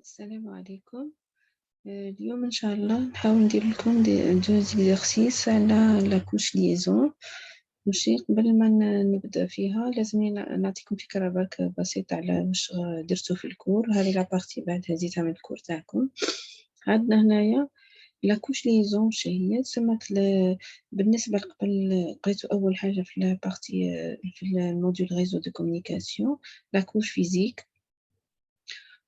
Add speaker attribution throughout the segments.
Speaker 1: السلام عليكم. اليوم إن شاء الله نحاول ندير لكم دو زيكزارسيس على لاكوش ليزون. ماشي قبل ما نبدأ فيها لازمني نعطيكم فكرة برك بسيطة على واش درتو في الكور. هذه لابارتي بعد هزيتها من الكور تاعكم. عندنا هنايا لاكوش ليزون هي تسمت بالنسبة لقبل قريتو أول حاجة في لابارتي في الموديول ريزو دو كومونيكاسيون لاكوش فيزيك،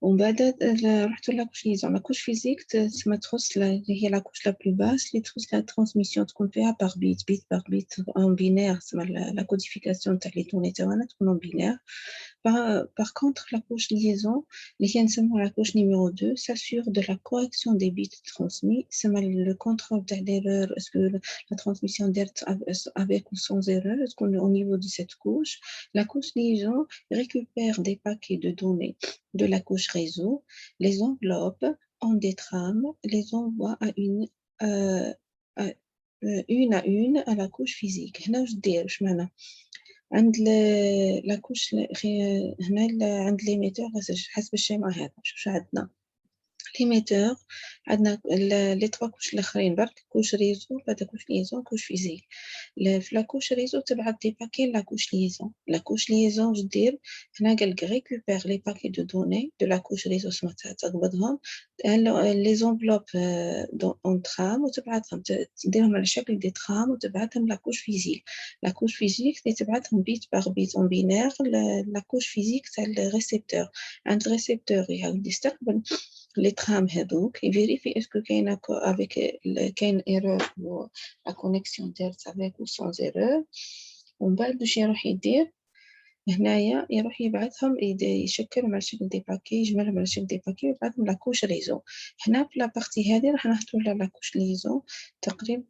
Speaker 1: ومن بعد رحت لاكوش ليزون. لاكوش فيزيك تسمى تخص هي لاكوش لا بلو باس اللي تخص لا ترانسميسيون تكون فيها باغ بيت باغ بيت اون بينير، تسمى لا كوديفيكاسيون تاع لي دوني تاعنا تكون اون بينير. باغ كونتر لاكوش ليزون اللي هي نسموها لاكوش نيميرو 2 s'assure de la correction des bits transmis، تسمى le contrôle تاع l'erreur est-ce que la transmission دارت avec ou sans erreur تكون au niveau de cette couche. La couche liaison récupère des paquets de données de la couche réseau, les enveloppe en des trames, les envoie à une à la couche physique. هنا واش دير واش معنى عند لا كوش هنا عند ليميتور حسب الشيماء هذا واش عندنا ليميتور، عندنا لي تروا كوش الاخرين برك كوش ريزو بعد كوش ليزون كوش فيزيك. في لا كوش ريزو تبعث دي باكي لا كوش ليزون. لا كوش ليزون واش دير هنا قالك ريكوبير لي باكي دو دوني دو لا كوش ريزو سمعتها تقبضهم لي زونفلوب اون ترام وتبعثهم تديرهم على شكل دي ترام وتبعثهم لا كوش فيزيك. لا كوش فيزيك اللي تبعثهم بيت باغ بيت اون بينير لا كوش فيزيك تاع الريسبتور. عند الريسبتور يعاود يستقبل les trames هذوك vérifie est-ce que كاين avec كاين erreur ou la connexion دارت avec ou sans erreur. ومن بعد واش يروح يدير هنايا يروح يبعثهم يشكلهم على شكل دي باكي يجمعهم على شكل دي باكي ويبعثهم لاكوش ريزو. هنا في لابارتي هذه راح نهضروا على لاكوش ليزون تقريبا.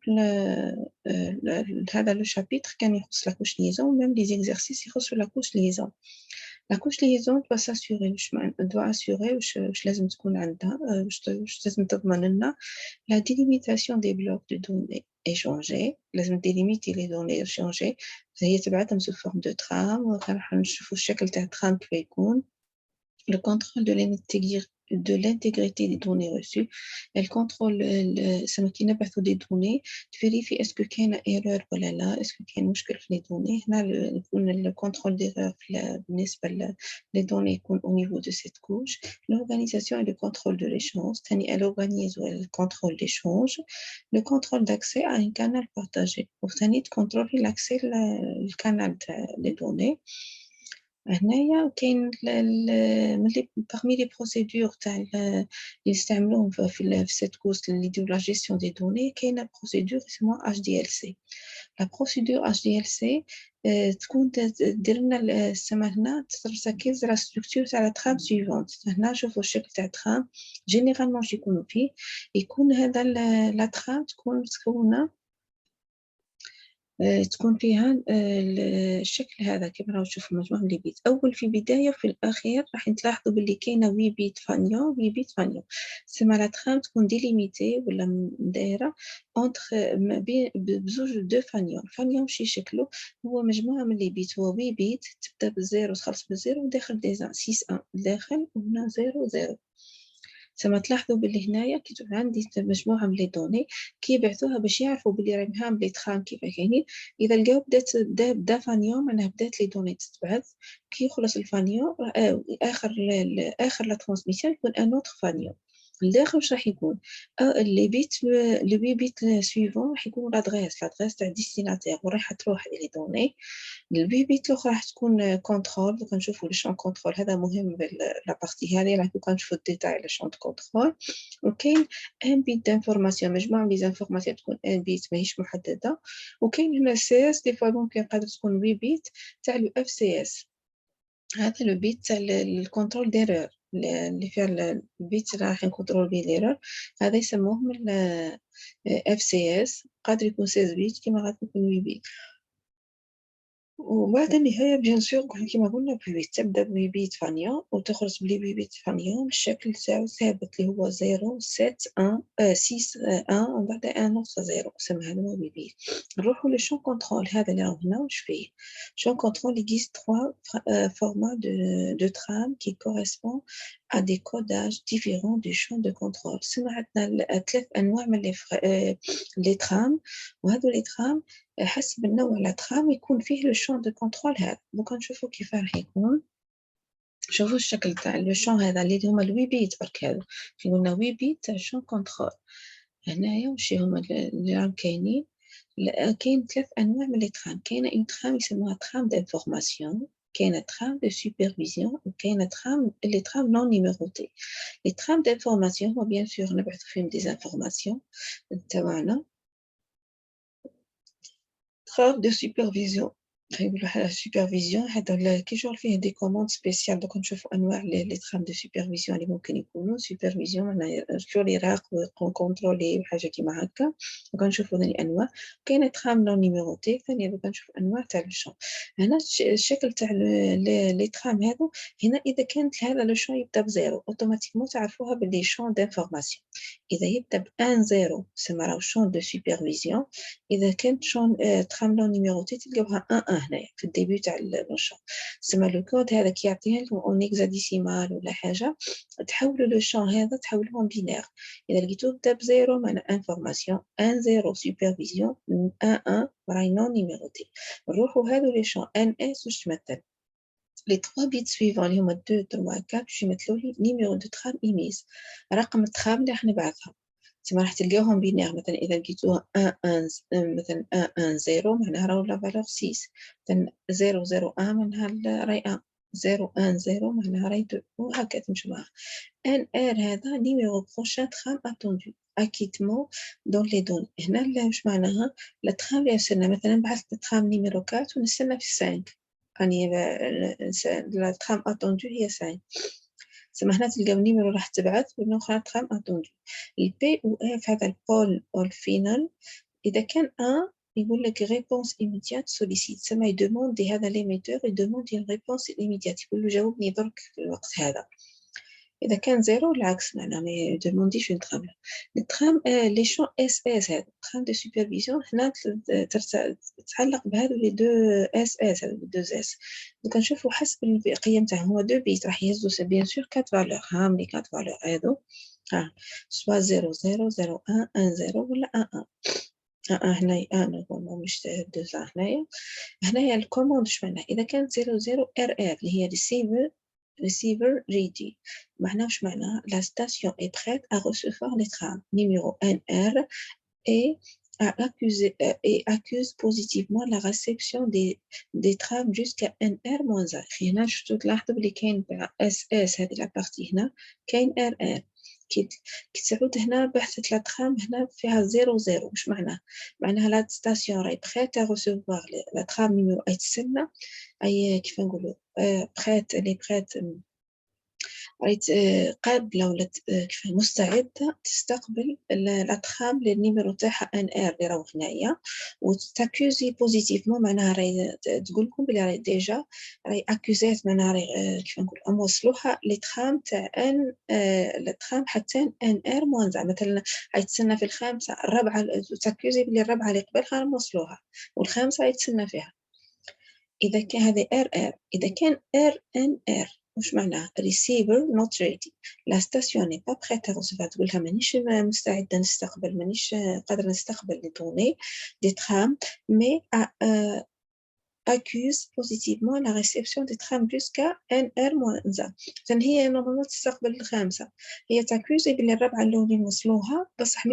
Speaker 1: هذا لو شابيتر كان يخص لاكوش ليزون وميم لي زيكزارسيس يخصوا لاكوش ليزون. La couche liaison doit s'assurer واش لازم تكون عندها واش لازم تضمن لنا la délimitation des blocs de données échangés. لازم délimiter les données échangées هي تبعثهم sous forme de trame. راح نشوفوا الشكل تاع الترام كيف يكون. Le contrôle de l'intégrité des données reçues. Elle contrôle ça qui نبعثوا des données vérifie est-ce que كاين erreur ولا لا est-ce que كاين مشكل في les données. هنا يكون le contrôle d'erreur بالنسبة les données يكون au niveau de cette couche. L'organisation et le contrôle de l'échange. ثاني elle organise le contrôle d'échange. Le contrôle d'accès à un canal partagé. وثاني تكنترولي l'accès le canal des données. هنايا كاين parmi les procédures تاع اللي يستعملوهم في cette course اللي يديروا la gestion des données كاينه procédure اسمها HDLC. la procédure HDLC تكون دير لنا هنا تركز على structure تاع la trame suivante. هنا شوفوا الشكل تاع الترام جينيرالمون واش يكونوا فيه يكون هذا la trame تكون متكونه تكون فيها الشكل هذا كما راهو تشوفوا مجموعة من لي بيت. أول في البداية وفي الأخير راح تلاحظوا باللي كاينة 8 بيت فانيون 8 بيت فانيون. سما لا ترام تكون ديليميتي ولا دايرة اونتر بزوج دو فانيون. فانيون واش يشكلوا هو مجموعة من لي بيت، هو 8 بيت تبدا بالزيرو تخلص بالزيرو وداخل ديزان 6 1 داخل وهنا 0 0. سما تلاحظوا باللي هنايا كي عندي مجموعه من لي دوني كيبعثوها باش يعرفوا باللي راهم هام لي ترام كيف كاينين. اذا لقاو بدا فانيون معناها بدات لي دوني تتبعث كي يخلص الفانيون اخر لا ترانسميسيون يكون ان اوتر فانيون. الداخل واش راح يكون لي بيت سويفون راح يكون لادريس تاع الديستيناتير وراح تروح لي دوني. البي بيت الاخرى راح تكون كونترول. دوك نشوفوا لي شون كونترول هذا مهم لا بارتي هذه راح نشوفوا الديتاي على شون كونترول. وكاين ان بيت دانفورماسيون مجموعه من لي زانفورماسيون تكون ان بيت ماهيش محدده. وكاين هنا سي اس دي فوا ممكن قادر تكون 8 بيت تاع لو اف سي اس. هذا لو بيت تاع الكونترول ديرور اللي فيها البيت راح نكونترول بيه ليرور هذا يسموهم اف سي اس. قادر يكون 16 بيت كيما غادي يكون 8 بيت. وبعد النهاية بيان سور كيما قلنا بيبيت تبدا ببيبيت فانيا وتخرج بلي بيبيت فانيا الشكل تاعو ثابت اللي هو 0 7 1 6 1 ومن بعد 1 نقطة 0 سما هذا هو بيبيت. نروحو للشون كونترول هذا اللي راهو هنا واش فيه. شون كونترول existe 3 formats de trame qui correspondent à des codages différents du champ de contrôle. سما عندنا 3 أنواع من les trames وهذو les trames حسب النوع الترام يكون فيه لو شون دو كونترول هذا. دوكا نشوفو كيف راح يكون. شوفوا الشكل تاع لو شون هذا اللي هما الوي بيت برك هذا كي قلنا وي بيت تاع شون كونترول. هنايا واش هما اللي راهم كاينين. كاين 3 انواع من لي ترام. كاينه اون ترام يسموها ترام دانفورماسيون، كاينه ترام دو سوبرفيزيون وكاينه ترام لي ترام نون نيميروتي. لي ترام دانفورماسيون هو بيان سور نبعث فيهم دي انفورماسيون تاعنا. ترام دو سوبرفيزيون يقولوا على سوبرفيزيون هذا كي شغل فيه دي كوموند سبيسيال. دوك نشوفوا انواع لي ترام دو سوبرفيزيون اللي ممكن يكونوا. سوبرفيزيون معناها شغل يراقب ويكونترولي وحاجه كيما هكا. دوك نشوفوا ثاني انواع. كاينه ترام نون نيميروتي ثاني. دوك نشوف انواع تاع الشون. هنا الشكل تاع لي ترام هذو. هنا اذا كانت هذا لو شون يبدا بزيرو اوتوماتيكمون تعرفوها باللي شون دانفورماسيون. اذا يبدا ب 1 0 سما راهو شون دو سوبرفيزيون. اذا كانت شون ترام نون نيميروتي تلقاوها 1 1 هنايا في الديبي تاع الشون. سما لو كود هذا كيعطيها لكم اون هكزاديسيمال ولا حاجه تحولوا لو شون هذا تحولوه بينير. اذا لقيتوه بدا بزيرو معناها انفورماسيون 1 0 سوبرفيزيون 1 1 راهي نون نيميروتي. نروحوا هذو لي شون ان اس واش تمثل. لي 3 بيت سويفون اللي هما 2 3 4 باش يمثلوا لي نيميرو دو ترام ايميز رقم الترام اللي راح نبعثها. تما راح تلقاوهم بينير. مثلا اذا لقيتوها 1 1 مثلا 1 1 0 معناها راهو لا فالور 6. مثلا 0 0 1 معناها راهي 1 0 1 0 معناها راهي 2 وهكا تمشوا معاها. ان ار هذا نيميرو بروشان ترام اتوندو اكيتمون دون لي دون. هنا واش معناها الترام اللي وصلنا مثلا بعثت ترام نيميرو 4 ونستنى في 5 يعني الترام اتوندو هي 5. سما هنا تلقاو نيميرو راح تبعث والأخرى ترام اتوندو. البي او اف هذا البول او الفينال. إذا كان يقول لك ريبونس إيميديات سوليسيت سما يدوموندي هذا ليميتور يدوموندي ريبونس إيميديات يقول له جاوبني درك في الوقت هذا. إذا كان زيرو العكس معناها ما يدومونديش الترام. الترام لي شون اس اس هذا ترام دو سوبرفيزيون هنا تتعلق بهذو لي دو اس اس هذو دو اس. دوك نشوفوا حسب القيم تاعهم هو دو بيت راح يهزوا بيان سور 4 فالور. هاهم لي 4 فالور هذو سوا 0 0 0 1 1 0 ولا 1 1 هنايا نورمالمون مش 2 هنايا الكوموند اش معناها. اذا كانت 0 0 ار ار اللي هي receiver ready معناها واش معناها la station est prête à recevoir les trams numéro NR et accuse positivement la réception des trams jusqu'à NR-1. هنا شفتوا تلاحظوا بلي كاين SS هذه لا بارتي هنا كاين RR. كي تعود هنا بحثت لا ترام هنا فيها 0 0 واش معناها لا ستاسيون راهي بريت ا ريسيفوار لا ترام نيميرو اي تسنى اي كيف نقولوا بريت لي بريت راهي قابله ولا كيف مستعده تستقبل لا ترام النيميرو تاعها ان ار اللي راهو هنايا وتاكوزي بوزيتيفمون معناها راهي تقول لكم بلي راهي ديجا راهي اكوزات معناها راهي كيف نقول موصلوها لي ترام تاع ان الترام حتى ان ار موان زعما مثلا راهي تسنى في الخامسه الرابعه تاكوزي بلي الرابعه اللي قبلها موصلوها والخامسه راهي تسنى فيها. اذا كان هذه ار ار اذا كان ار ان ار واش معناها receiver not ready لا ستاسيون ني با بريت ا ريسيفر تقولها مانيش مستعده نستقبل مانيش قادره نستقبل لي دوني دي ترام مي accuse positivement la réception des trams jusqu'à NR-1. إذن هي نورمالمون تستقبل الخامسة. هي تاكوزي بلي الرابعة الأولين وصلوها بصح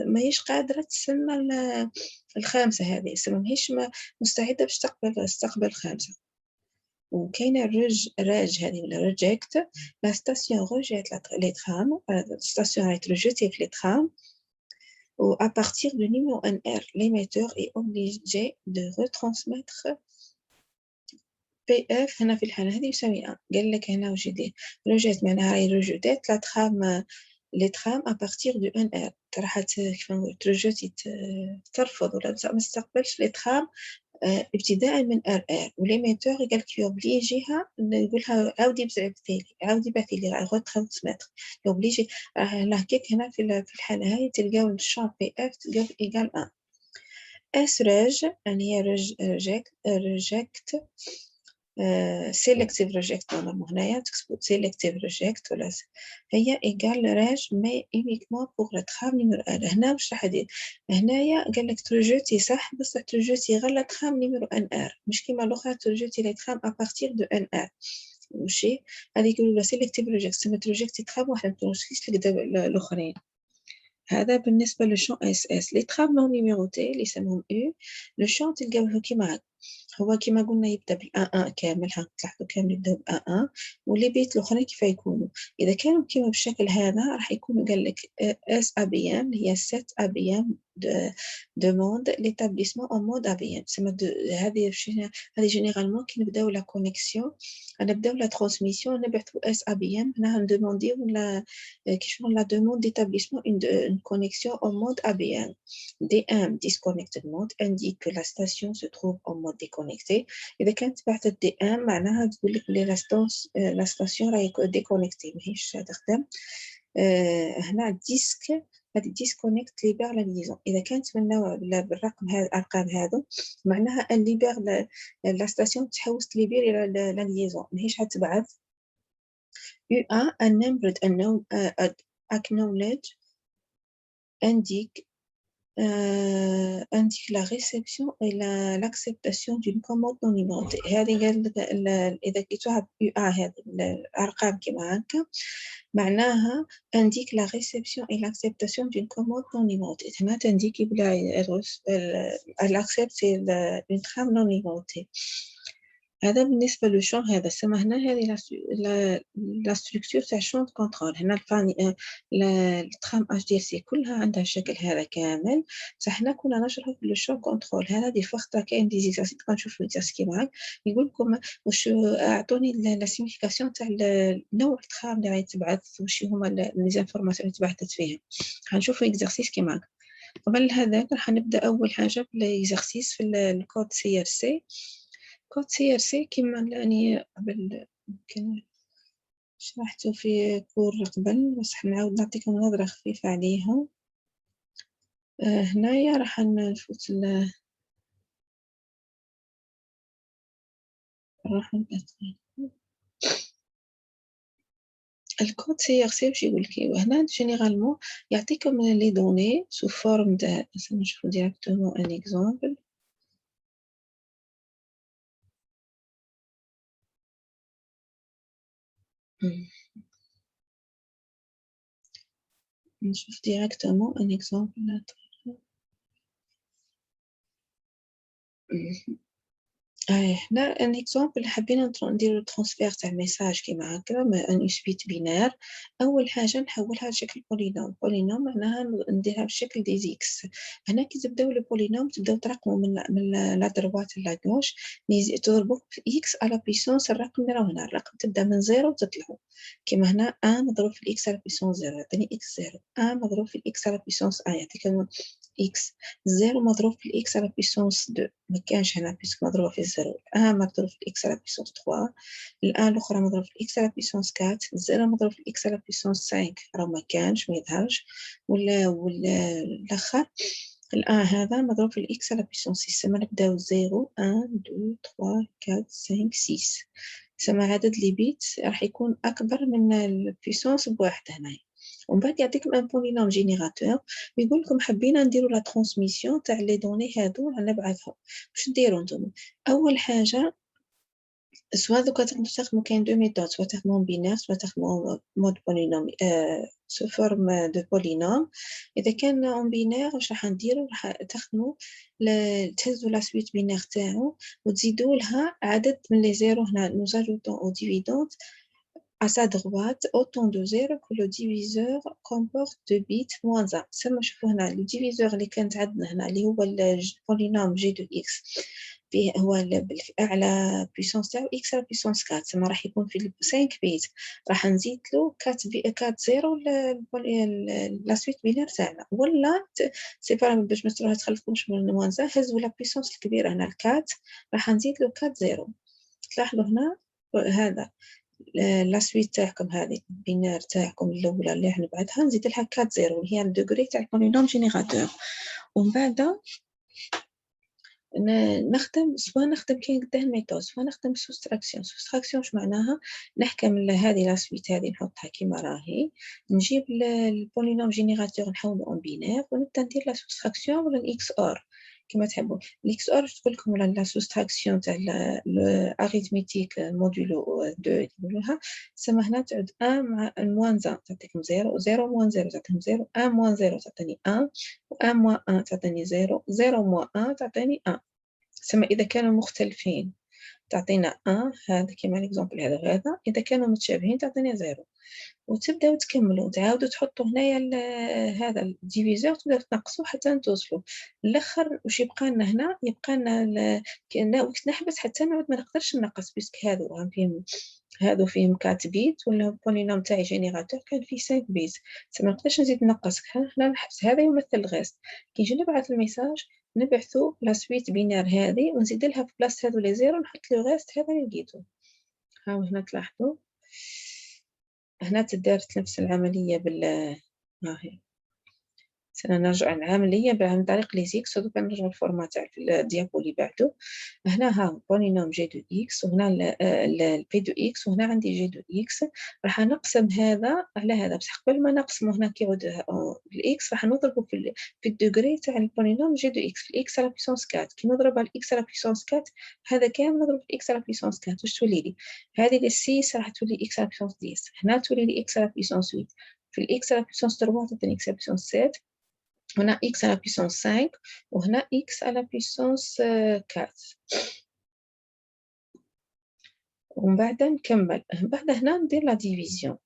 Speaker 1: ماهيش قادرة تسنى الخامسة هذه ماهيش مستعدة باش تستقبل الخامسة. وكاينه راج هذه ولا ريجكت لا ستاسيون ريجيت لي ترام ستاسيون راهي تريجيتي في لي ترام و à partir du numéro NR l'émetteur est obligé de retransmettre PF هنا في الحالة هذه يساوي 1. قال لك هنا واش يدير ريجيت معناها راهي ريجيتات لا ترام لي ترام à partir du NR راح كيف نقول تريجيتي ترفض ولا ما تستقبلش لي ترام ابتداء من ار ار، وليميتور قال لك يوبليجيها يقولها عاودي بعثي لي غوتخ متر، يوبليجي. هكاك هنا في الحالة هاي تلقاو الشامب بي اف تلقاو ايكال 1. اس ريج يعني هي ريجكت selective reject هنايا تكتبوا selective reject ولا هي ايكال ريج مي uniquement pour le tram numéro 1. هنا واش راح ندير هنايا؟ قال لك تروجيتي صح بصح تروجيتي غير الترام نيميرو 1 ار، مش كيما الاخرى تروجيتي لي ترام ا بارتير دو 1 ار. ماشي هذيك يقولوا سيليكتيف ريجكت، سما تروجيتي ترام واحد ما تروجيتيش الاخرين. هذا بالنسبة للشون اس اس. لي ترام نون نيميروتي اللي يسموهم او لو شون تلقاوه كيما هكا، هو كيما قلنا يبدا بال ان كامل، ها تلاحظوا كامل يبداو ب ان، واللي بيت الاخرين كيف يكونوا. اذا كانوا كيما بالشكل هذا راح يكونوا قال لك اس ابيام، هي 7 ابيام demande l'établissement en mode ABM. هذه جينيرالمون كي نبداو لا كونيكسيون نبداو لا ترانسميسيون نبعثوا اس ABM هنا ندومونديو ولا كي شغل لا دوموند d'établissement une connexion en mode ABM. DM disconnected mode indique que la station se trouve en mode déconnecté. إذا كانت بعثت DM معناها تقول لك بلي لا ستاسيون راهي ديكونيكتي ماهيش تخدم. هنا ديسك هذه ديسكونيكت ليبر لا ليزون. اذا كانت من نوع بالرقم هذا الارقام هذو معناها ان ليبر لا ستاسيون تحوس ليبر الى لا ليزون ماهيش حتبعث. يو ان نمبر unknown acknowledge indique indique la réception et l'acceptation d'une commande non numérotée. هذه قال إذا كتبت هذه الأرقام كما هكا معناها indique la réception et l'acceptation d'une commande non numérotée. هنا تنديكي بلا elle accepte une trame non numérotée. هذا بالنسبة للشون هذا. سما هنا هذه لا ستركتور تاع شون كونترول. هنا الترام اش دي سي كلها عندها الشكل هذا كامل. بصح هنا كنا نشرحوا في الشون كونترول هذا دي فخطة كاين دي زيكزارسيس كنشوفوا اكزارسيس معاك يقول لكم واش اعطوني لا سيغنيفيكاسيون تاع نوع الترام اللي راهي تبعث واش هما لي زانفورماسيون اللي تبعثت فيها. غنشوفوا اكزارسيس كيما قبل هذا راح نبدا اول حاجه بالاكزارسيس في الكود سي ار سي. كود سي ار سي كيما يعني قبل يمكن شرحته في كور قبل بس حنعاود نعطيكم نظرة خفيفة عليها. هنايا راح نفوت راح الكود سي ار سي واش يقول لك. وهنا جينيرالمون يعطيكم لي دوني سو فورم د مثلا نشوفو ديريكتومون ان اكزامبل. نشوف directement un exemple là. هنا ان اكزامبل حبينا نديرو ترانسفير تاع ميساج كيما هكا ان سبيت بينار. اول حاجه نحولها لشكل بولينوم. بولينوم معناها نديرها بشكل دي زيكس. هنا كي تبداو البولينوم تبداو ترقموا من لا دروات لا غوش تضربوه في اكس على بيسونس الرقم اللي راه هنا. الرقم تبدا من زيرو وتطلعوا كيما هنا 1 مضروب في الاكس على بيسونس زيرو يعطيني اكس زيرو. 1 مضروب في الاكس على بيسونس 1 يعطيك اكس زيرو مضروب في الاكس على بيسونس 2 ما كانش هنا بيسك مضروبه في الزيرو. الان مضروب في الاكس على بيسونس 3. الان الاخرى مضروب في الاكس على بيسونس 4. الزيرو مضروب في الاكس على بيسونس 5 راه ما كانش ما يظهرش. ولا الاخر الان هذا مضروب في الاكس على بيسونس 6. سما نبداو 0 1 2 3 4 5 6. سما عدد لي بيت راح يكون اكبر من البيسونس بواحد هنايا. ومن بعد يعطيكم ان بولينوم جينيراتور ويقول لكم حبينا نديروا لا ترانسميسيون تاع لي دوني هادو نبعثهم. واش نديروا نتوما؟ اول حاجه سوا دوكا تستخدموا كاين دو ميثود سوا تخدموا بينير سوا تخدموا مود بولينوم سو فورم دو بولينوم. اذا كان اون بينير واش راح نديروا؟ راح تخدموا تهزوا لا سويت بينير تاعو وتزيدوا لها عدد من لي زيرو. هنا نو اجوتون او ديفيدونت à sa droite autant de zéros que le diviseur comporte 2 bits moins 1. سما شوفوا هنا الديفيزور اللي كانت عندنا هنا اللي هو البولينوم جي دو اكس فيه هو أعلى بويسونس تاعو إكس على بويسونس 4، تسمى راح يكون في 5 بيت، راح نزيد له 4 زيرو لا سويت بينار تاعنا، ولا سي بارامتر باش ما تخلفوش من الموانزا، هزوا لا بويسونس الكبيرة هنا الكات، راح نزيد له 4 زيرو. تلاحظوا هنا هذا لا سويت تاعكم، هذه البينار تاعكم الأولى اللي راح نبعثها نزيد لها 4 زيرو اللي هي الدوغري تاع البولينوم جينيراتور. ومن بعد نخدم كاين قداه الميثود، سواء نخدم سوستراكسيون. سوستراكسيون واش معناها؟ نحكم هذه لا سويت هذه نحطها كيما راهي، نجيب البولينوم جينيراتور نحولو اون بينير، ونبدا ندير لا سوستراكسيون ولا الاكس اور كما تحبوا. الاكس اور تقول لكم ولا لا سوستراكسيون تاع الاريثميتيك مودولو 2 يقولوها، تسمى هنا تعود 1 مع موان 1 تعطيكم 0، 0 موان 0 تعطيكم 0، 1 موان 0 تعطيني 1، و1 موان 1 تعطيني 0، 0 موان 1 تعطيني 1. تسمى إذا كانوا مختلفين تعطينا 1، هذا كما الإكزامبل هذا، إذا كانوا متشابهين تعطينا 0. وتبداو تكملوا تعاودوا تحطوا هنايا هذا الديفيزور، تبداو تنقصوا حتى توصلوا الاخر. واش يبقى لنا هنا؟ يبقى لنا كنا وقت نحبس حتى نعود ما نقدرش ننقص، باسكو هادو فيهم 4 بيت، ولا البولينوم تاعي جينيراتور كان فيه 5 بيت، ما نقدرش نزيد ننقص. هنا نحبس، هذا يمثل الغيست. كي نجي نبعث الميساج نبعثوا لا سويت بينار هذه ونزيد لها في بلاصه هذو لي زيرو نحط لو غيست هذا اللي لقيتو. هاو هنا تلاحظوا هنا تدارت نفس العملية هاهي. سنرجع العملية عن طريق لي زيكس، ودوكا نرجع الفورمات تاع الديابو اللي بعدو. هنا ها بولينوم جي دو اكس، وهنا البي دو اكس، وهنا عندي جي دو اكس. راح نقسم هذا على هذا، بصح قبل ما نقسمه هنا كيعود الاكس راح نضربه في الدوغري تاع البولينوم جي دو اكس، في الاكس على بيسونس 4. كي نضرب على الاكس على بيسونس 4 هذا كامل نضرب في الاكس على بيسونس 4، واش تولي لي؟ هذه لي 6 راح تولي اكس على بيسونس 10، هنا تولي لي اكس على بيسونس 8، في الاكس على بيسونس 3 تعطيني اكس على بيسونس 7، هنا x à la puissance 5 وهنا x à la puissance 4. ومن بعد نكمل، بعد هنا ندير لا ديفيزيون.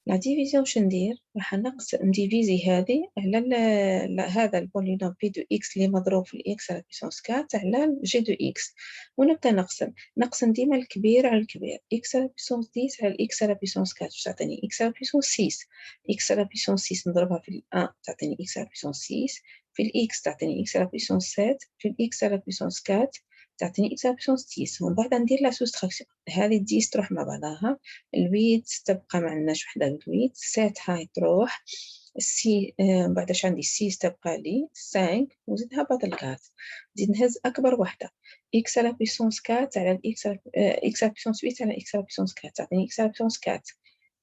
Speaker 1: لا ديفيزيون واش ندير؟ راح نديفيزي هذه على هذا البولينوم بي دو اكس اللي مضروب في الاكس على بيسونس 4 على جي دو اكس، ونبدا نقسم ديما الكبير على الكبير. اكس على بيسونس 10 على الاكس على بيسونس 4 تعطيني اكس على بيسونس 6، اكس على بيسونس 6 نضربها في ال1 تعطيني اكس على بيسونس 6، في الاكس تعطيني اكس على بيسونس 7، في الاكس على بيسونس 4 تعطيني اكس على بيسونس 10. ومن بعد ندير لا سوستراكسيون، هذه 10 تروح مع بعضها، الويت تبقى ما عندناش وحده الويت، 7 هاي تروح، السي بعد اش عندي 6 تبقى لي 5، وزيدها بدل 4، نزيد نهز اكبر وحده اكس على بيسونس 4 على الاكس على اكس على بيسونس 8 على اكس على بيسونس 4 تعطيني اكس على بيسونس 4،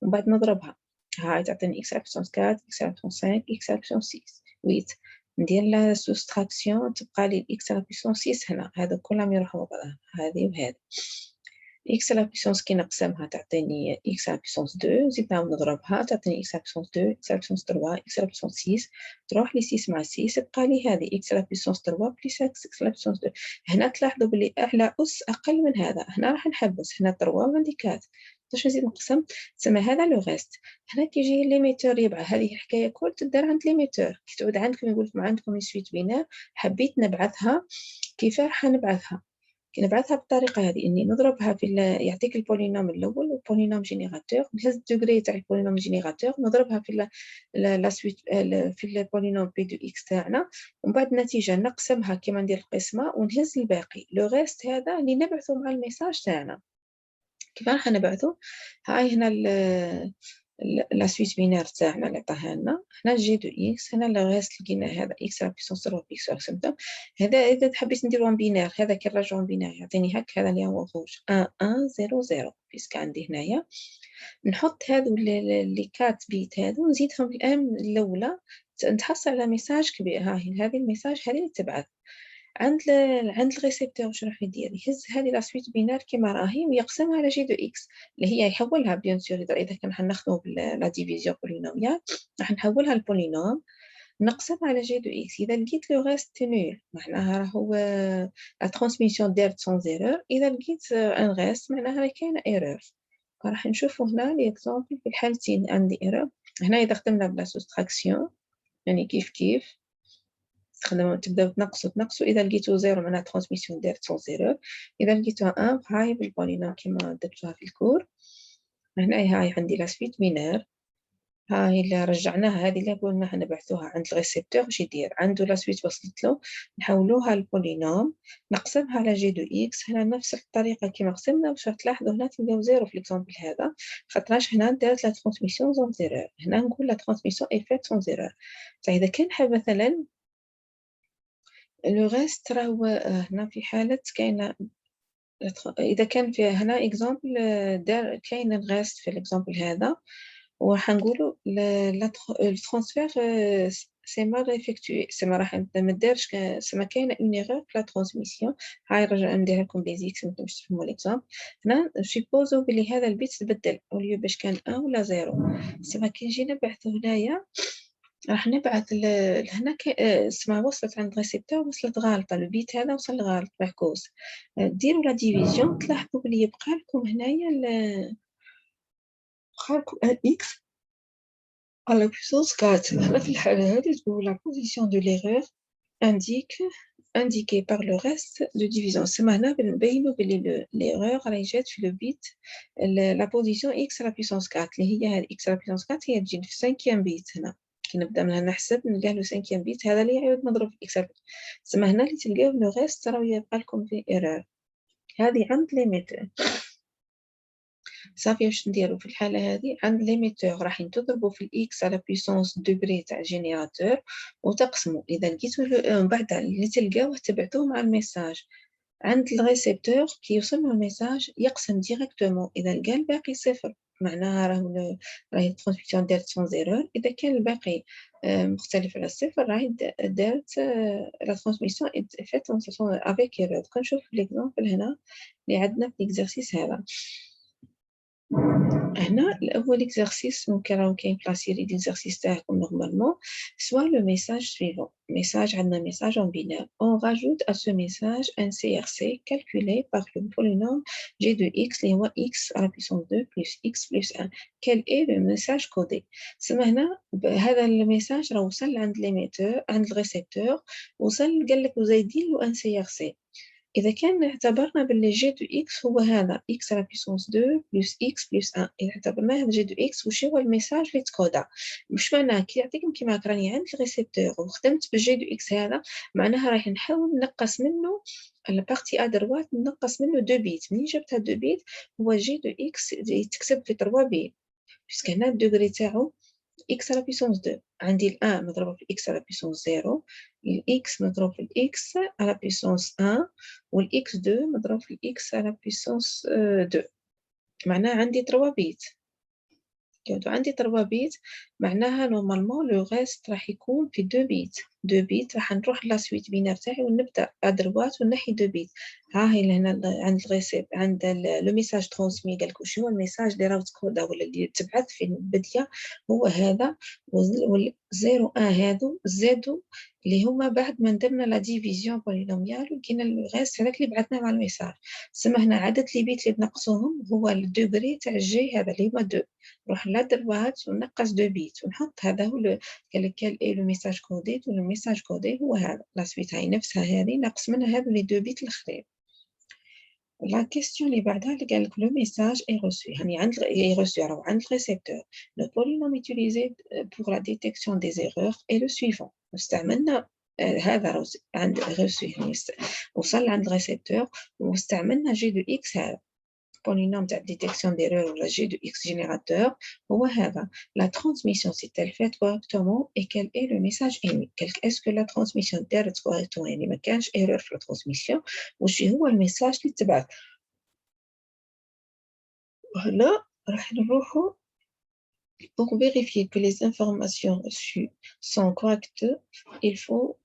Speaker 1: ومن بعد نضربها هاي تعطيني اكس على بيسونس 4 اكس على بيسونس 5 اكس على بيسونس 6 8. ندير لا سوستراكسيون تبقى لي اكس على بيسونس 6 هنا، هذا كلهم يروحوا مع بعضها، هذه وهذه. x على بيسونس كي نقسمها تعطيني x على بيسونس 2، زيدنا نضربها تعطيني x على بيسونس 2 x على بيسونس 3 x على بيسونس 6، تروح لي 6 مع 6 تبقى لي هذه x على بيسونس 3 بلس x على بيسونس 2. هنا تلاحظوا بلي أعلى أس أقل من هذا، هنا راح نحبس، هنا 3 وعندي 4، باش نزيد نقسم تسمى هذا لو غيست. هنا كي يجي ليميتور يبعث، هذه الحكاية كل تدار عند ليميتور. كي تعود عندكم يقول لكم عندكم سويت بينار حبيت نبعثها، كيف راح نبعثها؟ كي نبعثها بالطريقه هذه اني نضربها يعطيك البولينوم الاول والبولينوم جينيراتور، نهز الدوغري تاع البولينوم جينيراتور نضربها في لا سويت في البولينوم بي دو اكس تاعنا، ومن بعد النتيجه نقسمها كما ندير القسمه ونهز الباقي لو ريست هذا اللي نبعثه مع الميساج تاعنا. كيف راح نبعثه؟ هاي هنا لا سويت بينار تاعنا اللي عطاها لنا، هنا جي دو اكس، هنا لو ريست لقينا هذا اكس على بيسونس 3 اكس على 5. هذا اذا حبيت نديرو بينار، هذا كي نرجعو بينار يعطيني هك، هذا اللي هو روج 1 1 0 0 بيسك عندي هنايا. نحط هذو اللي 4 بيت هذو نزيدهم الان الاولى، نتحصل على ميساج كبير. هذه الميساج هذه اللي تبعث عند الريسبتور. واش راح يدير؟ يهز هذه لا سويت بينار كما راهي ويقسمها على جي دو اكس اللي هي يحولها بيان سور. اذا كان حنخدموا لا ديفيزيون بولينوميال راح نحولها لبولينوم نقسم على جي دو اكس. اذا لقيت لو ريست نول معناها راهو لا ترانسميسيون دارت سون ايرور، اذا لقيت ان ريست معناها كاينه ايرور. راح نشوفوا هنا لي اكزامبل في الحالتين عندي ايرور. هنا اذا خدمنا بلا سوستراكسيون يعني كيف تبداو تنقصوا اذا لقيتو زيرو معناها ترانسميسيون دارت سون زيرور، اذا لقيتوها ان هاي بالبولينوم كيما درتوها في الكور. هنايا هاي عندي لا سويت بينار، هاي اللي رجعناها، هذه اللي قلنا نبعثوها عند الريسبتور. واش يدير عنده لا سويت وصلت له، نحولوها لبولينوم نقسمها على جي دو اكس. هنا نفس الطريقه كيما قسمنا، باش تلاحظوا هنا تلقاو زيرو في ليكزامبل هذا، خاطرش هنا دارت لا ترانسميسيون سون زيرور. هنا نقول لا ترانسميسيون اي فات سون زيرور. اذا كان حاب مثلا لو ريست راهو هنا في حاله كاينه، اذا كان في هنا اكزامبل دار كاين الريست في الاكزامبل هذا، وحنقولوا الترانسفير سي مال افكتوي، سي ما راح ما دارش، سما كاينه اون ايرور في لا ترانسميسيون. هاي نرجع ندير لكم لي زيكس باش تفهموا ليكزامبل. هنا سيبوزو بلي هذا البيت تبدل، اوليو باش كان 1 ولا 0، سما كي نجي نبعثو هنايا راح نبعث هنا سما وصلت عند ريسبتور وصلت غالطه، البيت هذا وصل غلط معكوس. ديروا لا ديفيزيون تلاحظوا بلي يبقى لكم هنايا x à la puissance 4. هنا في الحالة هذه تقول la position de l'erreur indiquée par le reste de division. سما هنا بنبينوا بلي l'erreur راهي جات في لو بيت la position x à la puissance 4 اللي هي x à la puissance 4 هي تجي في 5 بيت. هنا كي نبدا من هنا نحسب نلقى له 5 بيت، هذا اللي يعاود مضروب في x. سما هنا اللي تلقاو لو reste راه يبقى لكم في erreur. هذه عند ليميتور. صافي واش نديرو في الحاله هذه؟ عند ليميتور راح تضربوا في الاكس على بيسونس دوغري تاع الجينيراتور وتقسموا. اذا لقيتوا من بعد اللي تلقاوه تبعتوه مع الميساج عند الريسبتور، كي يوصل الميساج يقسم ديريكتومون. اذا لقى الباقي صفر معناها راهي الترانسميسيون دارت سون زيرور. اذا كان الباقي مختلف على الصفر راهي دارت لا ترانسميسيون فات افيك ايرور. كنشوف ليكزامبل هنا اللي عندنا في ليكزارسيس هذا. هنا الاول اكزرسيس ممكن راهو كاين في لا سيري ديكزرسيس تاعكم نورمالمون سوا لو ميساج سويفون. ميساج عندنا ميساج en binaire, on rajoute à ce message un CRC calculé par le polynôme g de x اللي هو x à la puissance 2 plus x plus 1. quel est le message codé؟ سما هنا هذا الميساج راه وصل عند ليميتور عند الريسبتور، وصل قال لك وزايدين له ان CRC. إذا كان اعتبرنا باللي جي دو إكس هو هذا إكس على بيسونس 2 بلس إكس بلس 1، إذا اعتبرناه هذا جي دو إكس وش هو الميساج اللي تكودا؟ مش معناه كي يعطيكم كيما راني عند الريسبتور وخدمت بالجي دو إكس هذا معناها راح نحاول نقص منه البارتي ادروات، نقص منه 2 بيت. منين جبت هاد 2 بيت هو جي دو إكس تكتب في 3 بيت، باسكو هنا الدوغري تاعو x à la puissance 2. عندي ال 1 مضروب في x à la puissance 0، ال x مضروب في ال x à la puissance 1، وال x2 مضروب في ال x à la puissance 2. معناها عندي 3 بيت. كيعودوا عندي 3 بيت معناها نورمالمون لو ريست راح يكون في 2 بيت. 2 بيت راح نروح لا سويت بينار تاعي ونبدا ادروات ونحي 2 بيت. ها هي هنا عند الريسيب عند لو ميساج ترانسمي قال لك شنو الميساج اللي راه تكودا ولا اللي تبعث في البديه هو هذا، وال 0 1 هادو زادوا اللي هما بعد ما درنا لا ديفيزيون بولينوميال ولقينا الريست هذاك اللي بعثناه مع الميساج. سما هنا عدد لي بيت اللي بنقصوهم هو الدوغري تاع الجي هذا اللي هو 2. نروح لدروات ونقص 2 بيت ونحط هذا هو قال لك ايه لو ميساج كودي، ولو ميساج كودي هو هذا. لا سويت هاي نفسها هذه نقص منها هذو لي 2 بيت الاخرين. لا كيستيون اللي بعدها اللي قال لك لو ميساج اي ريسو، يعني عند اي ريسو راهو عند الريسبتور. لو بولينوم يوتيليزي بور لا ديتيكسيون دي زيرور اي لو سويفون. استعملنا هذا عند ريسو يعني وصل عند الريسبتور واستعملنا جي دو اكس هذا polynôme de détection d'erreur ou la G de X générateur هو هذا. La transmission s'est-elle faite correctement et quel est le message émis؟ est-ce que la transmission دارت correctement يعني ما كانش erreur في la transmission؟ وش هو الميساج اللي تبعث؟ وهنا راح نروحوا pour vérifier que les informations reçues sont correctes. Il faut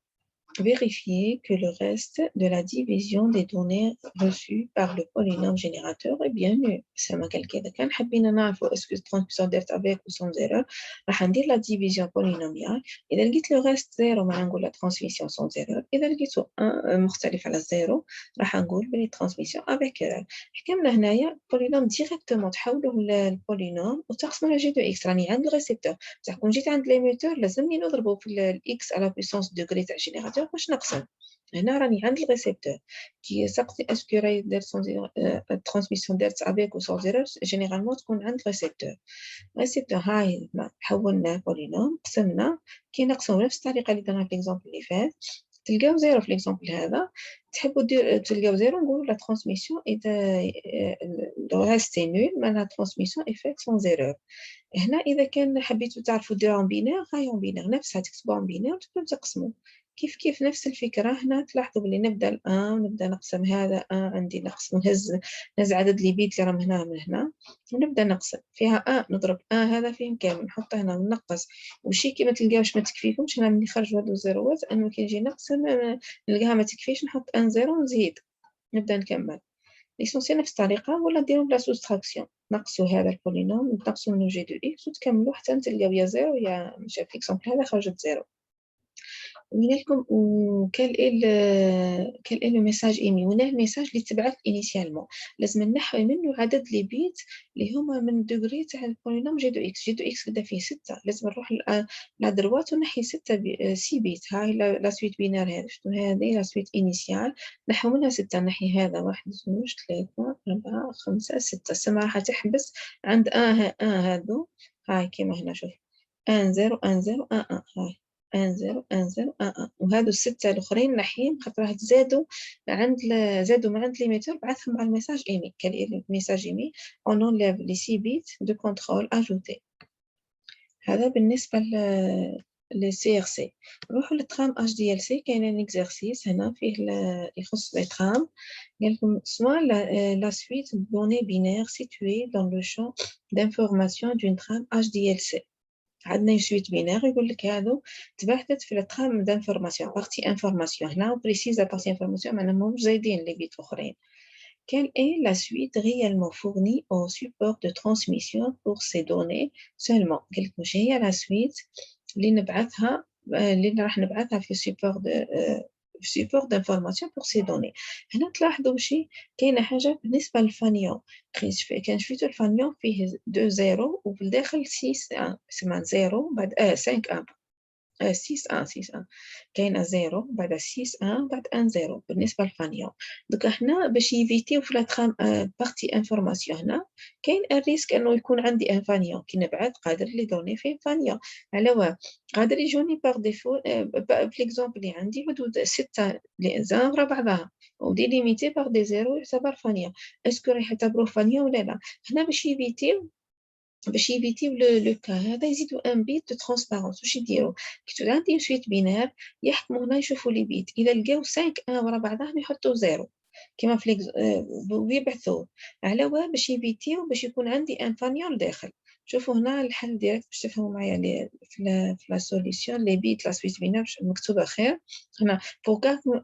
Speaker 1: vérifier que le reste de la division des données reçues par le polynôme générateur est bien nul. سما كذا كان حابين نعرفوا اسكو الترانسميسيون دارت افيك او سون زيرو، راح ندير لا ديفيزيون بولينوميال. اذا لقيت لو ريست زيرو معناها نقول لا ترانسميسيون سون زيرو، اذا لقيتو مختلف على الزيرو راح نقول بلي ترانسميسيون افيك ايرور. حكمنا هنايا بولينوم ديريكتومون تحولوه للبولينوم وتقسموا على جي دو اكس. راني عند الريسبتور بصح كون جيت عند ليميتور لازمني نضربو في الاكس على بيسونس دوغري تاع الجينيراتور ريسيبتور باش نقسم. هنا راني عند الريسيبتور كي سقسي اسكو راهي دارت الترانسميسيون دارت افيك و سون زيرو، جينيرالمون تكون عند الريسيبتور هاي حولناه بولينوم قسمنا. كي نقسمو بنفس الطريقه اللي درنا في ليكزامبل اللي فات تلقاو زيرو في ليكزامبل هذا. تحبوا تلقاو زيرو نقولوا لا ترانسميسيون لو ريستي نول، معناها ترانسميسيون اي فيت سون زيرور. هنا اذا كان حبيتوا تعرفوا ديروها اون بينير هاي اون بينير نفسها تكتبوها اون بينير وتبداو تقسموا كيف نفس الفكره. هنا تلاحظوا بلي نبدا الان ونبدا نقسم هذا عندي نقسم نهز عدد لي بيت اللي راهم هنا من هنا ونبدا نقسم فيها نضرب هذا فيهم كامل نحط هنا وننقص. وشي كي ما تلقاوش ما تكفيكمش هنا ملي نخرجوا هادو الزيروات انه كي نجي نقسم نلقاها ما تكفيش نحط ان زيرو ونزيد نبدا نكمل. ليسونسيال نفس الطريقه ولا ديروا بلا سوستراكسيون نقصوا هذا البولينوم نقصوا منه جي دو اكس وتكملوا حتى تلقاو يا زيرو يا مش في اكزامبل هذا خرجت زيرو. وين لكم وكال ايه لو ميساج ايمي. وين الميساج اللي تبعث انيسيالمون لازم نحوي منه عدد لي بيت اللي هما من دوغري تاع البولينوم جي دو اكس. جي دو اكس كدا فيه 6 لازم نروح لا دروات ونحي 6 بيت. هاي لا سويت بينار هذه شنو هذه لا سويت انيسيال نحو منها 6 نحي هذا 1 2 3 4 5 6 السما راح تحبس عند هادو. هاي كيما هنا شوف 1 0 1 0 1 1 هاي 1 0 1 0 1 1 وهادو الستة الأخرين نحيهم خاطر راح تزادوا زادوا من عند ليميتور بعثهم على الميساج إيمي. الميساج إيمي on enlève les 6 bits de contrôle ajoutés. هذا بالنسبة للسي ار سي. نروحوا للترام اش دي ال سي. كاين ان اكزرسيس هنا فيه يخص لي ترام. قال لكم soit la suite de données binaires située dans le champ d'information d'une trame HDLC. عندنا سويت بينار يقول لك هادو تبعثت في الترام دانفورماسيون بارتي انفورماسيون. هنا بريسيز بارتي انفورماسيون معناها ماهمش زايدين لي بيت اخرين. Quelle est la suite réellement fournie au support de transmission pour ces données seulement. قال لك واش هي لا سويت اللي نبعثها اللي راح نبعثها في support d'information pour ces données. هنا تلاحظوا شي كاينه حاجه بالنسبه للفانيون. كان شفيتوا الفانيون فيه 2 0 وفي الداخل 6 1 سمع 0 بعد 5 1 6 1 6 1 كاينه 0 بعد 6 1 بعد 1 0 بالنسبه للفانيون. دوك هنا باش يفيتيو في لا ترام بارتي انفورماسيون هنا كاين الريسك انه يكون عندي ان فانيون كي نبعث قادر لي دوني فيه فانيون على واه قادر يجوني باغ ديفو. في ليكزامبل اللي عندي حدود 6 اللي زاغره بعضها ودي ليميتي باغ دي زيرو يعتبر فانيون. اسكو راح يعتبروه فانيون ولا لا. هنا باش يفيتيو لو كا هذا يزيدوا ان بيت دو ترانسبارونس. واش يديروا كي عندي سويت بينار يحكموا هنا يشوفوا لي بيت اذا لقاو 5 1 ورا بعضهم يحطوا 0 كما في ويبعثوه على واه باش يفيتيو باش يكون عندي ان فانيون داخل. شوفوا هنا الحل ديريكت باش تفهموا معايا في لا سوليسيون لي بيت لا سويت بينار مكتوبه خير هنا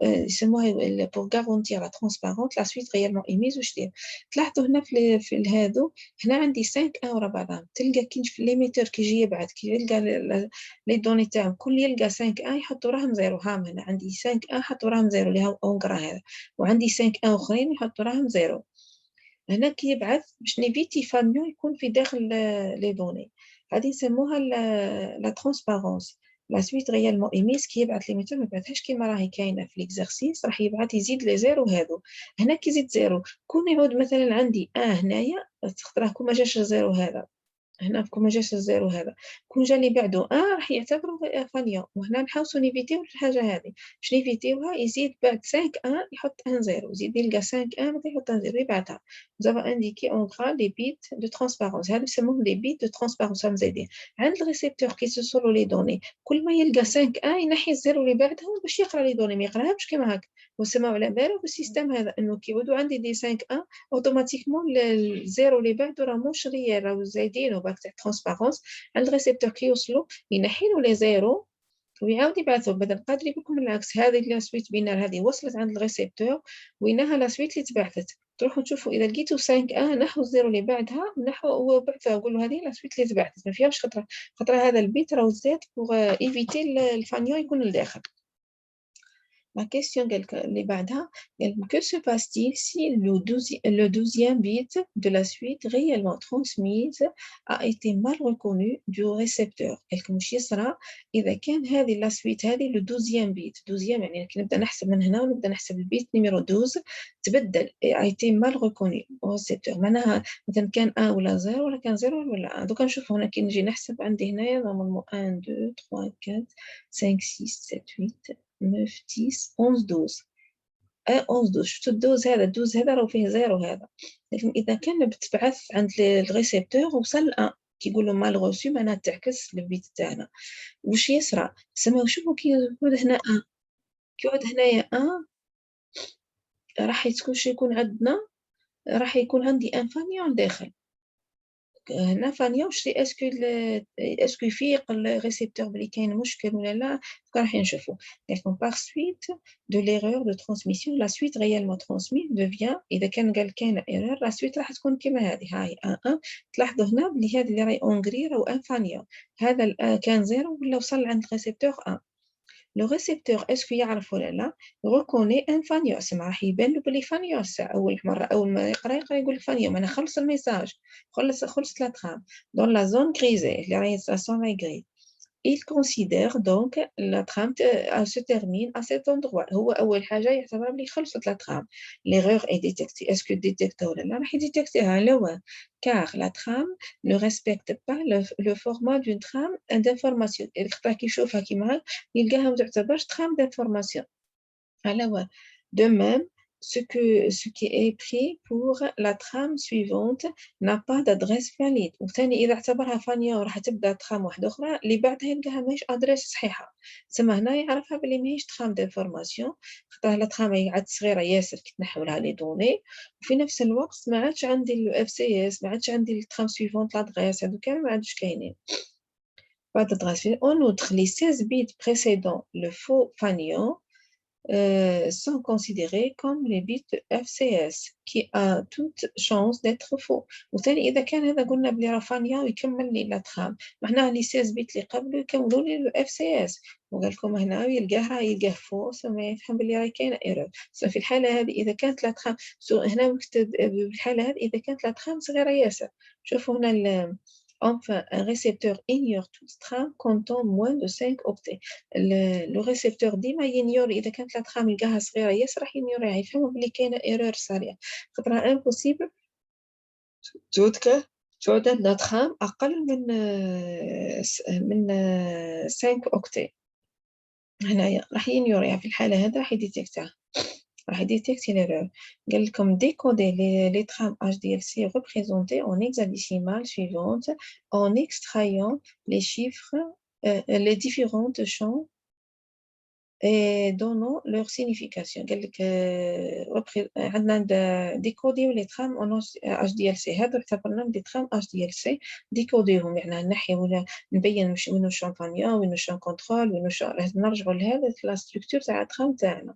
Speaker 1: يسموها بور غارونتير لا ترانسبارونت لا سويت ريالمون ايميز. واش دير تلاحظوا هنا في هادو هنا عندي 5 1 ورا بعضهم تلقى كي في ليميتور كي يجي يبعث كي يلقى لي دوني تاعهم كل يلقى 5 1 يحطوا راهم 0. هام هنا عندي 5 1 حطوا راهم 0 اللي هو اونغرا هذا وعندي 5 1 اخرين يحطوا راهم 0. هنا كي يبعث باش نيفيتي فانيون يكون في داخل لي دوني هذه يسموها لا ترانسبارونس. لا سويت ريالمون ايميز كي يبعث ليميتور ما يبعثهاش كيما راهي كاينه في ليكزارسيس راح يبعث يزيد لي زيرو هادو. هنا كي يزيد زيرو كون يعود مثلا عندي هنايا تخطره كون ما جاش الزيرو هذا هنا كون ما جاش الزيرو هذا كون جا اللي بعده راح يعتبروا فانيون. وهنا نحاولوا نيفيتيو الحاجه هذه باش نيفيتيوها يزيد بعد 5 يحط 1 0 يزيد يلقى 5 بعد يحط 1 0 يبعثها. زافا انديكي اون غرا لي بيت دو ترانسبارونس هذو يسموهم لي بيت دو ترانسبارونس هم زايدين عند الريسيبتور كي يوصلوا لي دوني كل ما يلقى 5 ينحي الزيرو اللي بعدهم باش يقرا لي دوني ما يقراهمش كيما هكا. وسمعوا على بالو بالسيستم هذا انه كي يعودوا عندي دي 5 اوتوماتيكمون الزيرو اللي بعده راه موش ريال راهو زايدين وباك تاع ترانسبارونس عند الريسيبتور كي يوصلوا ينحيلو لي زيرو ويعاود يبعثوا. بدل قادر يكون العكس هذه لا سويت بينار هذه وصلت عند الريسيبتور وينها لا سويت اللي تبعثت تروحوا تشوفوا اذا لقيتوا 5 نحو الزيرو اللي بعدها نحو وبعثها وقولوا هذه لا سويت اللي تبعثت ما فيهاش خطره هذا البيت راهو زاد بوغ ايفيتي الفانيون يكون لداخل. La question que se passe-t-il si le 12e bit de la suite réellement transmise a été mal reconnu du récepteur? مش يصرى إذا كان هذه la suite هذه le 12e bit 12e يعني نبدأ نحسب من هنا ونبدأ نحسب البيت نيميرو 12 تبدل a été mal reconnu au récepteur معناها مثلا كان 1 ولا 0 ولا كان 0 ولا 1 دوكا نشوف هنا كي نجي نحسب عندي هنايا نورمالمون 1 2 3 4 5 6 7 8 9 10 11 12 11 12 شفتوا الدوز هذا الدوز هذا راه فيه زيرو هذا لكن اذا كان بتبعث عند الريسيبتور وصل 1 كيقولوا مال غوسو معناها تعكس البيت تاعنا واش يصرى سما شوفوا كي يقعد هنا 1 كي يقعد هنايا 1 راح يكون عندنا راح يكون عندي ان فانيون داخل هنا فانيا واش اسكو يفيق الريسيبتور بلي كاين مشكل ولا لا راح نشوفوا دونك par suite de l'erreur de transmission la suite réellement transmise devient اذا كان قال كاين ايرور la suite راح تكون كما هذه هاي 1 تلاحظوا هنا بلي هذا اللي راهي اونغري راهو ان فانيا هذا كان زيرو ولا وصل عند الريسيبتور 1 لو ريسيبتور اسكو يعرف ولا لا ريكوني ان فانيوس راح يبان له بلي فانيوس اول ما يقرا يقول لك فانيوس انا خلص الميساج خلصت لا ترام دون لا زون غريزي اللي راهي ساسون لا غري Il considère donc la trame se termine à cet endroit. هو أول حاجة يعتبر بلي خلصت la trame. L'erreur est détectée. Est-ce que détectée ولا لا؟ راح يديتكتيها لا car la trame ne respecte pas le format d'une trame d'information. الخطأ كيشوفها كيما يلقاها ما تعتبرش trame d'information. Alors, de même, ce qui est pris pour la trame suivante n'a pas d'adresse valide. وثاني إذا اعتبرها فانية وراح تبدأ ترام واحدة أخرى اللي بعدها يلقاها ماهيش أدريس صحيحة. تسمى هنا يعرفها بلي ماهيش ترام دانفورماسيون خاطر لا ترام عاد صغيرة ياسر كي تنحو لها لي دوني وفي نفس الوقت ما عادش عندي ال FCS ما عادش عندي الترام سويفونت l'adresse هادو كامل ما عادش كاينين. Pas d'adresse valide. En outre, les 16 bits précédant le faux fanion sont considérés comme les bits FCS qui a toute chance d'être faux. وثاني إذا كان هذا قلنا بلي راه فانيا ويكمل لي لا ترام معناها لي 16 بيت اللي قبله يكملوا لي ال FCS وقال لكم هنا يلقاه فaux سما يفهم بلي راهي كاينه ايرور في الحاله هذه إذا كانت لا ترام هنا بالحاله هذه إذا كانت لا ترام صغيره ياسر شوفوا هنا Enfin, un récepteur ignore toute trame comptant moins de 5 octets. Le récepteur ديما ينيور إذا كانت لا ترام يلقاها صغيرة ياسر راح ينيورها يفهموا بلي كاينة ايرور سريعة خاطر امبوسيبل تعود عندنا ترام أقل من 5 octets هنايا راح ينيورها في الحالة هذا راح يديتكتها راح يديتكتي l'erreur قال لكم décoder les trames HDLC représentées en hexadécimal suivantes en extrayant les chiffres les différentes champs et donnant leur signification قال لك عندنا ديكوديو لي ترام اون HDLC هذا اعتبرناهم دي ترام HDLC ديكوديهم يعني نحي ولا نبين وينو شامبانيا وينو شام كونترول وينو نرجعوا لهذا لا ستركتور تاع الترام تاعنا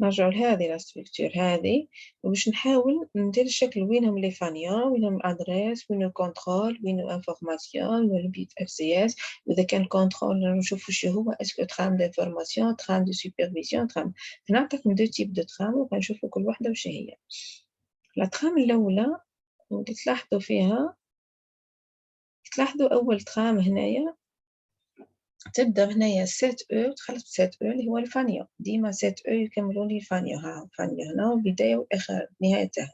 Speaker 1: نرجعوا لهذه لا ستركتور هذه باش نحاول ندير الشكل وينهم لي فانيا وينهم الادريس وينو الكونترول وينو انفورماسيون وينو البيت اف سي اس واذا كان كونترول نشوف واش هو اسكو ترام دانفورماسيون ترام دو سوبرفيزيون ترام هنا عطاكم دو تيب دو ترام وغنشوفوا كل وحده واش هي لا ترام الاولى اللي تلاحظوا فيها اول ترام هنايا تبدا هنايا 7 او تخلص ب 7 او اللي هو الفانيا ديما 7 او يكملوا لي الفانيا ها فانيا هنا البدايه والاخر النهايه تاعها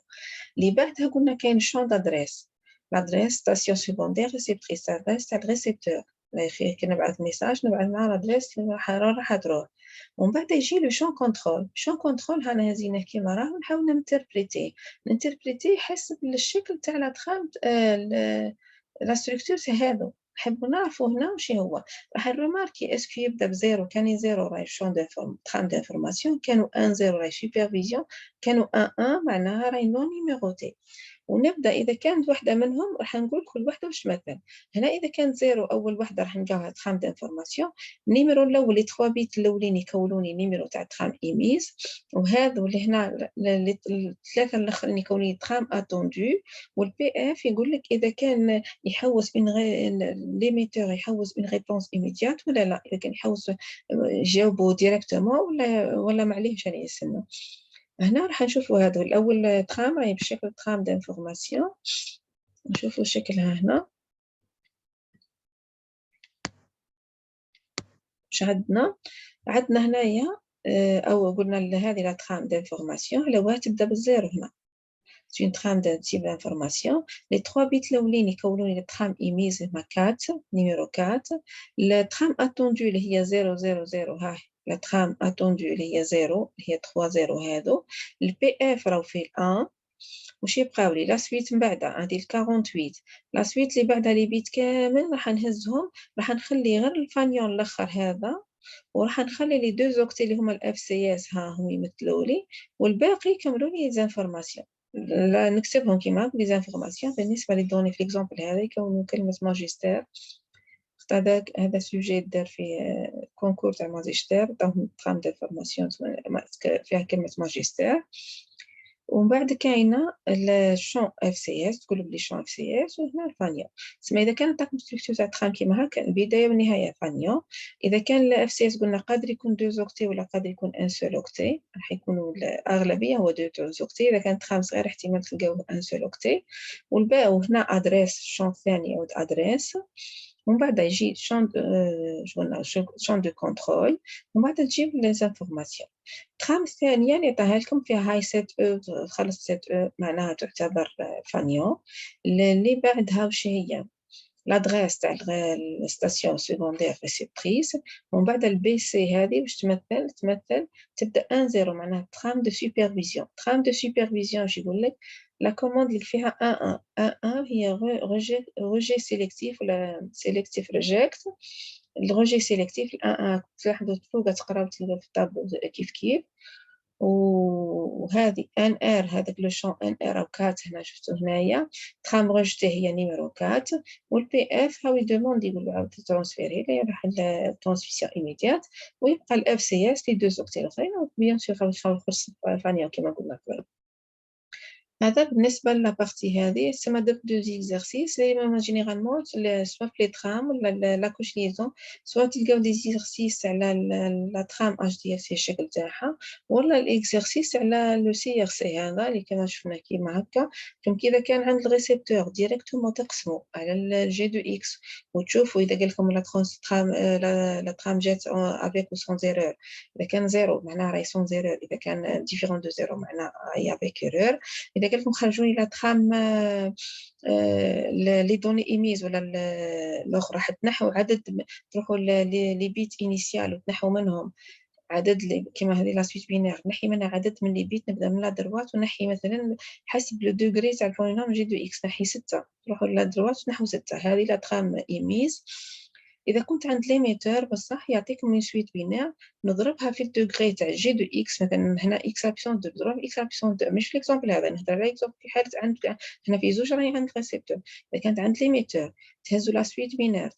Speaker 1: اللي بعدها قلنا كاين شون دادريس لادريس ستاسيون سيكوندير ريسيبتريس ادريس تاع الريسيبتور كي نبعث ميساج نبعث مع لادريس اللي راح تروح ومن بعد يجي لو شون كونترول هنا هزينه كيما راه نحاول ننتربريتي حسب الشكل تاع لا ترام لا ستركتور هذا نحبوا نعرفوا هنا واش هو راح نروماركي اسكو يبدا بزيرو كان زيرو راهي شون ترام دانفورماسيون كانوا 1 0 راهي سوبرفيزيون كانوا 1 1 معناها راهي نون نيميروتي ونبدا اذا كانت واحده منهم راح نقول كل واحده واش تمثل. هنا اذا كانت زيرو اول واحده راح نلقاوها ترام دانفورماسيون. النيميرو الاول لي 3 بيت الاولين يكونوني نيميرو تاع ترام ايميز، وهذا اللي هنا الثلاثه الاخرين يكونوني ترام اتوندو. والبي اف يقول لك اذا كان يحوس بين ليميتور يحوس بين ريبونس ايميديات ولا لا، اذا كان يحوس جاوبوا ديريكتومون ولا ما عليهش ان يستنى. هنا راح نشوفوا هذا الاول ترام راهي بشكل ترام دانفورماسيون. نشوفوا شكلها هنا. واش عندنا هنايا او قلنا هذه لا ترام دانفورماسيون على واه تبدا بالزيرو. هنا c'est une trame d'un type d'information. Les 3 bits الاولين يكونون la trame émise هما 4 numéro 4. la trame attendue اللي هي 000 ها la trame attendue اللي هي 0 اللي هي 3 0 هذو. البي اف راهو فيه 1. واش يبقاو لي لا سويت من بعد عندي 48. لا سويت اللي بعدها لي بيت كامل راح نهزهم، راح نخلي غير الفانيون الاخر هذا، وراح نخلي لي دو زوكتي اللي هما الاف سي اس ها هم يمثلوا لي، والباقي يكملوا لي زانفورماسيون. لا نكتبهم كيما هكا لي زانفورماسيون. بالنسبه لي دوني في ليكزامبل هذا يكونوا كلمه ماجستير. هذا سوجي دار في كونكور تاع ماجستير، دونك ترام دانفورماسيون فيها كلمه ماجستير. ومن بعد كاينه الشون اف سي اس، تقولوا بلي شون اف سي اس، وهنا الفانيون. تسمى اذا كانت تاع ستركتور تاع ترام كيما هكا البدايه والنهايه فانيون. اذا كان الاف سي اس قلنا قادر يكون دو زوكتي ولا قادر يكون ان سول اوكتي، راح يكونوا الاغلبيه هو دو زوكتي. اذا كانت ترام صغير احتمال تلقاو ان سول اوكتي. والباء وهنا ادريس الشون الثاني او ادريس. ومن بعد يجي شون دو كونترول. ومن بعد تجيب لي زانفورماسيون. الترام الثانيه اللي عطاها لكم فيها هاي سيت او، خلص سيت او معناها تعتبر فانيون. اللي بعدها وش هي لادريس تاع الستاسيون سيكوندير ريسيبتريس. ومن بعد البي سي هذه واش تمثل تبدا 1 0 معناها ترام دو سوبرفيزيون. ترام دو سوبرفيزيون واش يقول لك؟ لا كوموند اللي فيها 1 1 1 هي روجي سيليكتيف ولا سيليكتيف ريجكت. الروجي سيليكتيف 1 1 تلاحظوا فوق تقراو تلقاو في الطابلو كيف. وهذه ان ار هذاك لو شون ان ار او 4 هنا شفتو هنايا ترام روجتي هي نيميرو 4. والبي اف هاو يدوموند يقول له عاود ترانسفيري لي راح الترانسفيسيون ايميديات. ويبقى الاف سي اس لي دو زوكتي الاخرين بيان سور غادي نخلص فانيا كيما قلنا قبل. هذا بالنسبة لابارتي هذه. سما درت دو زيكزارسيس جينيرالمون سوا في لي ترام ولا لا كوش ليزون، سوا تلقاو دي زيكزارسيس على لا ترام اش دي اس الشكل تاعها، ولا الاكزارسيس على لو سي ار سي هذا اللي كما شفنا كيما هكا. دونك اذا كان عند الريسيبتور ديريكتومون تقسموا على الجي دو اكس وتشوفوا اذا قال لكم لا ترام جات افيك او سون زيرور. اذا كان زيرو معناها راهي سون زيرور، اذا كان ديفيرون دو زيرو معناها راهي افيك ايرور. اذا قال لكم خرجوا لي لا ترام لي دوني ايميز ولا الاخرى راح تنحوا عدد، تروحوا لي بيت انيسيال وتنحوا منهم عدد كيما هذه لا سويت بينير، نحي منها عدد من لي بيت، نبدا من لا دروات ونحي مثلا حسب لو دوغري تاع البولينوم جي دو اكس نحي 6، تروحوا لا دروات ونحوا 6. هذه لا ترام ايميز. اذا كنت عند ليميتور بصح يعطيكم من سويت بينير نضربها في الدوغري تاع جي دو اكس. مثلا هنا اكس ابسون دو نضرب اكس ابسون دو، مش في ليكزامبل هذا نهضر على ليكزامبل في حاله عندك هنا في زوج راهي عند ريسيبتور. اذا كانت عند ليميتور تهزوا لا سويت بينير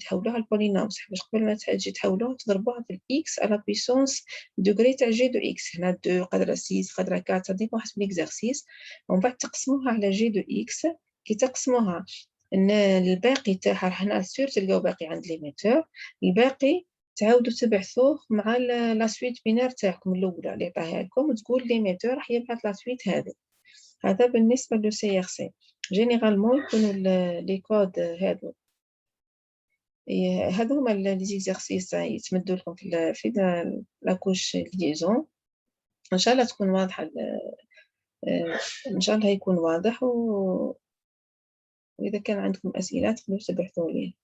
Speaker 1: تحولوها البولينوم باش قبل ما تجي تحولوها تضربوها في الاكس على بيسونس دوغري تاع جي دو اكس. هنا 2 قدر 6 قدر 4 صديق حسب ليكزارسيس. ومن بعد تقسموها على جي دو اكس. كي تقسموها ان الباقي تاعها هنا سور تلقاو باقي عند ليميتور، الباقي تعاودوا تبعثوه مع لا سويت بينير تاعكم الاولى اللي عطاها لكم، وتقول ليميتور راح يبعث لا سويت هذه. هذا بالنسبه لو سي ار سي. جينيرالمون يكونوا لي كود هادو هادو هما لي زيكزارسيس يتمدوا لكم في لا كوش ليزون. ان شاء الله تكون واضحه، ان شاء الله يكون واضح. واذا كان عندكم اسئله تقدروا تبعثوا لي.